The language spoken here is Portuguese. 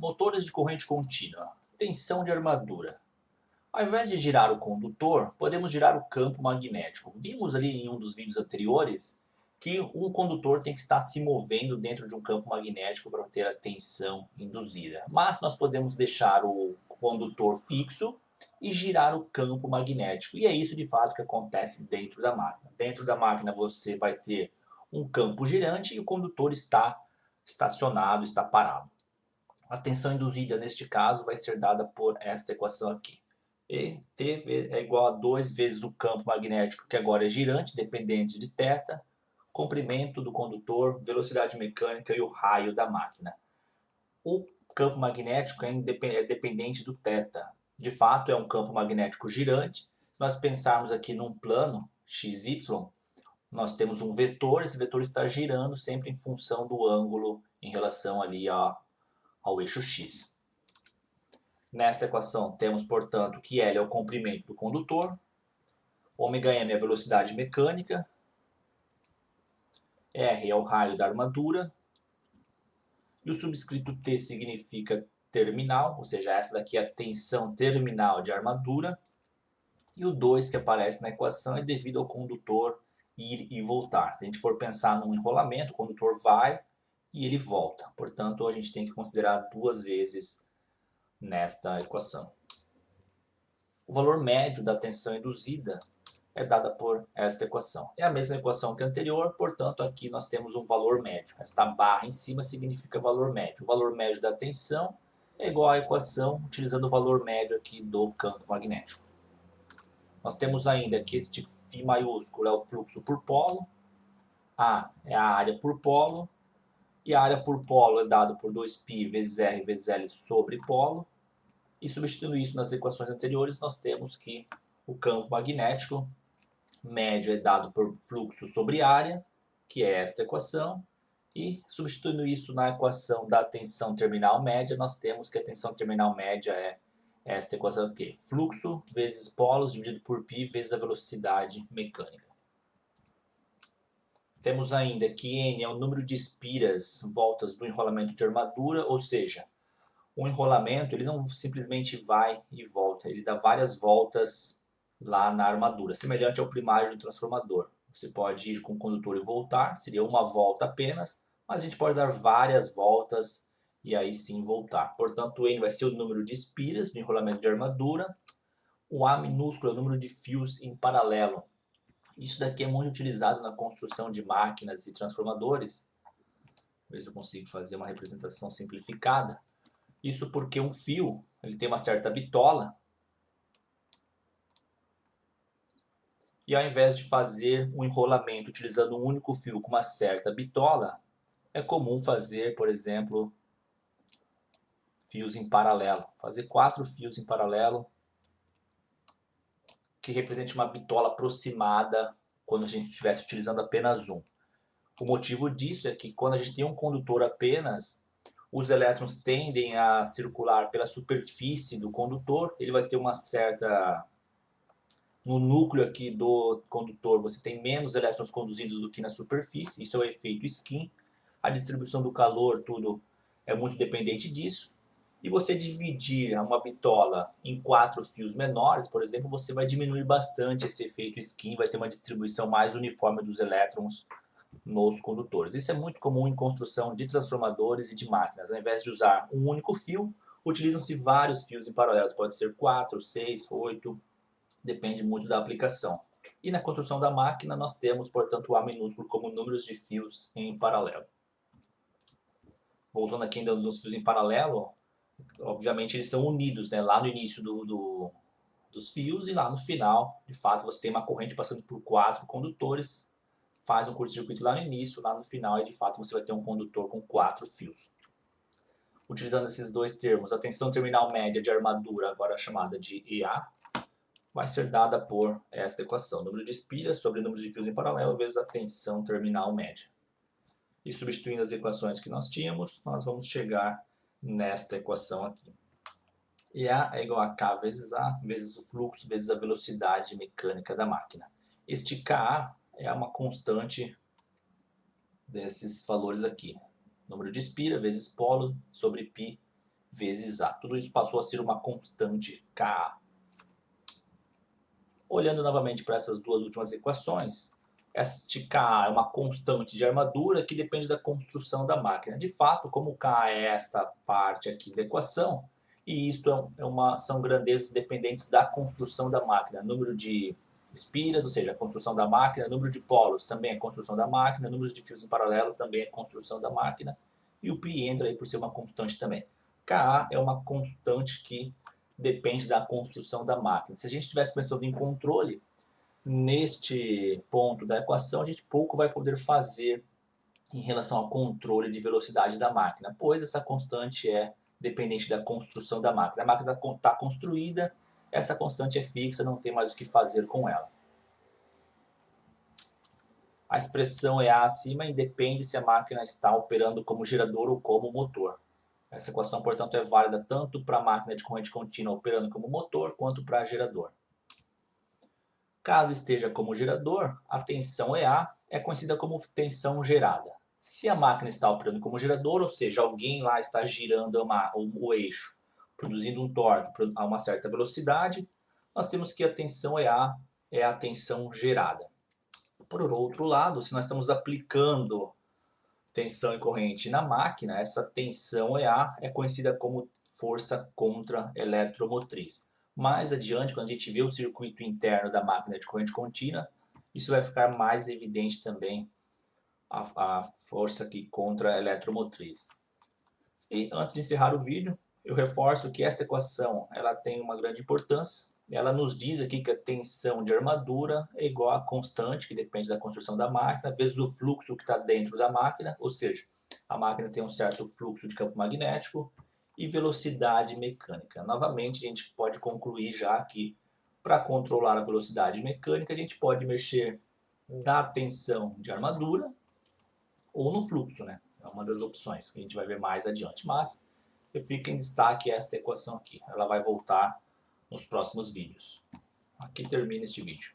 Motores de corrente contínua. Tensão de armadura. Ao invés de girar o condutor, podemos girar o campo magnético. Vimos ali em um dos vídeos anteriores que um condutor tem que estar se movendo dentro de um campo magnético para ter a tensão induzida. Mas nós podemos deixar o condutor fixo e girar o campo magnético. E é isso de fato que acontece dentro da máquina. Dentro da máquina você vai ter um campo girante e o condutor está estacionado, está parado. A tensão induzida neste caso vai ser dada por esta equação aqui. E T é igual a 2 vezes o campo magnético, que agora é girante, dependente de θ, comprimento do condutor, velocidade mecânica e o raio da máquina. O campo magnético é dependente do θ. De fato, é um campo magnético girante. Se nós pensarmos aqui num plano XY, nós temos um vetor, esse vetor está girando sempre em função do ângulo em relação ali ao eixo X. Nesta equação temos, portanto, que L é o comprimento do condutor, ômega-m é a velocidade mecânica, R é o raio da armadura, e o subscrito T significa terminal, ou seja, essa daqui é a tensão terminal de armadura, e o 2 que aparece na equação é devido ao condutor ir e voltar. Se a gente for pensar num enrolamento, o condutor vai e ele volta. Portanto, a gente tem que considerar duas vezes nesta equação. O valor médio da tensão induzida é dada por esta equação. É a mesma equação que a anterior, portanto aqui nós temos um valor médio. Esta barra em cima significa valor médio. O valor médio da tensão é igual à equação utilizando o valor médio aqui do campo magnético. Nós temos ainda que este φ maiúsculo é o fluxo por polo, A é a área por polo, e a área por polo é dado por 2π vezes R vezes L sobre polo. E substituindo isso nas equações anteriores, nós temos que o campo magnético médio é dado por fluxo sobre área, que é esta equação, e substituindo isso na equação da tensão terminal média, nós temos que a tensão terminal média é esta equação aqui, fluxo vezes polos dividido por π vezes a velocidade mecânica. Temos ainda que N é o número de espiras, voltas do enrolamento de armadura, ou seja, o enrolamento ele não simplesmente vai e volta, ele dá várias voltas lá na armadura, semelhante ao primário do transformador. Você pode ir com o condutor e voltar, seria uma volta apenas, mas a gente pode dar várias voltas e aí sim voltar. Portanto, o N vai ser o número de espiras do enrolamento de armadura, o A minúsculo é o número de fios em paralelo. Isso daqui é muito utilizado na construção de máquinas e transformadores. Ver se eu consigo fazer uma representação simplificada. Isso porque um fio ele tem uma certa bitola, e ao invés de fazer um enrolamento utilizando um único fio com uma certa bitola, é comum fazer, por exemplo, fios em paralelo. Fazer 4 fios em paralelo que represente uma bitola aproximada quando a gente estivesse utilizando apenas um. O motivo disso é que quando a gente tem um condutor apenas, os elétrons tendem a circular pela superfície do condutor, ele vai ter uma certa... No núcleo aqui do condutor você tem menos elétrons conduzidos do que na superfície, isso é o efeito skin. A distribuição do calor, tudo é muito dependente disso. E você dividir uma bitola em 4 fios menores, por exemplo, você vai diminuir bastante esse efeito skin, vai ter uma distribuição mais uniforme dos elétrons nos condutores. Isso é muito comum em construção de transformadores e de máquinas. Ao invés de usar um único fio, utilizam-se vários fios em paralelo. Pode ser 4, 6, 8, depende muito da aplicação. E na construção da máquina nós temos, portanto, o A minúsculo como números de fios em paralelo. Voltando aqui ainda nos fios em paralelo, obviamente eles são unidos, né? Lá no início dos fios e lá no final, de fato, você tem uma corrente passando por 4 condutores, faz um curto-circuito lá no início, lá no final, e de fato você vai ter um condutor com 4 fios. Utilizando esses dois termos, a tensão terminal média de armadura, agora chamada de EA, vai ser dada por esta equação, número de espiras sobre número de fios em paralelo vezes a tensão terminal média. E substituindo as equações que nós tínhamos, nós vamos chegar nesta equação aqui. EA é igual a K vezes A, vezes o fluxo, vezes a velocidade mecânica da máquina. Este Ka é uma constante desses valores aqui. Número de espira vezes polo sobre π vezes A. Tudo isso passou a ser uma constante Ka. Olhando novamente para essas duas últimas equações, este Ka é uma constante de armadura que depende da construção da máquina. De fato, como Ka é esta parte aqui da equação, e isto são grandezas dependentes da construção da máquina. Número de espiras, ou seja, a construção da máquina, número de polos também é construção da máquina, número de fios em paralelo também é construção da máquina, e o π entra aí por ser uma constante também. Ka é uma constante que depende da construção da máquina. Se a gente estivesse pensando em controle, neste ponto da equação, a gente pouco vai poder fazer em relação ao controle de velocidade da máquina, pois essa constante é dependente da construção da máquina. A máquina está construída, essa constante é fixa, não tem mais o que fazer com ela. A expressão EA acima independe se a máquina está operando como gerador ou como motor. Essa equação, portanto, é válida tanto para a máquina de corrente contínua operando como motor, quanto para gerador. Caso esteja como gerador, a tensão EA é conhecida como tensão gerada. Se a máquina está operando como gerador, ou seja, alguém lá está girando o eixo, produzindo um torque a uma certa velocidade, nós temos que a tensão EA é a tensão gerada. Por outro lado, se nós estamos aplicando tensão e corrente na máquina, essa tensão EA é conhecida como força contra-eletromotriz. Mais adiante, quando a gente vê o circuito interno da máquina de corrente contínua, isso vai ficar mais evidente também, a força aqui contra-eletromotriz. E antes de encerrar o vídeo, eu reforço que esta equação ela tem uma grande importância. Ela nos diz aqui que a tensão de armadura é igual a constante, que depende da construção da máquina, vezes o fluxo que está dentro da máquina, ou seja, a máquina tem um certo fluxo de campo magnético, e velocidade mecânica. Novamente, a gente pode concluir já que para controlar a velocidade mecânica, a gente pode mexer na tensão de armadura ou no fluxo, né? É uma das opções que a gente vai ver mais adiante. Mas fica em destaque esta equação aqui. Ela vai voltar nos próximos vídeos. Aqui termina este vídeo.